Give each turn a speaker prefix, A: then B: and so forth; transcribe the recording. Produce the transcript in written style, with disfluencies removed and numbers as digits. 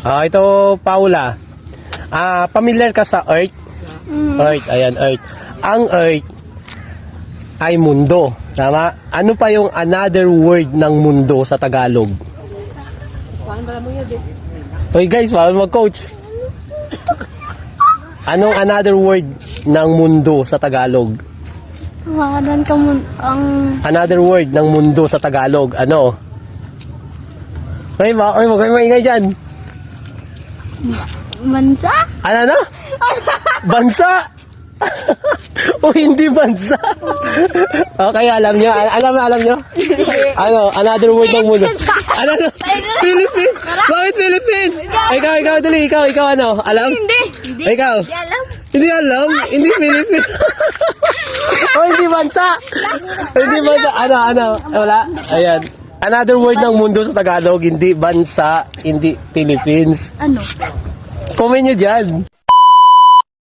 A: Ito, Paula. Familiar ka sa Earth? Earth, ayan, Earth. Ang Earth ay mundo. Tama? Ano pa yung another word ng mundo sa Tagalog? Hoy guys, bawal mag-coach. Anong another word ng mundo sa Tagalog? Another word ng mundo sa Tagalog. Ano? Hoy, wag kayo maingay dyan.
B: Bansa?
A: Ano? Bansa? O hindi bansa? Okay, alam nyo? Alam nyo? Ano? Another word ng mundo. Ano? Philippines? Bakit Philippines? Ikaw, dali. Ikaw ano? Alam?
B: Hindi.
A: Ikaw?
B: Hindi alam.
A: Hindi alam? Hindi Philippines? O hindi bansa? Hindi bansa? Ano? Wala? Ayan. Another word ng mundo sa Tagalog, hindi bansa, hindi Philippines.
B: Ano?
A: Comment nyo dyan.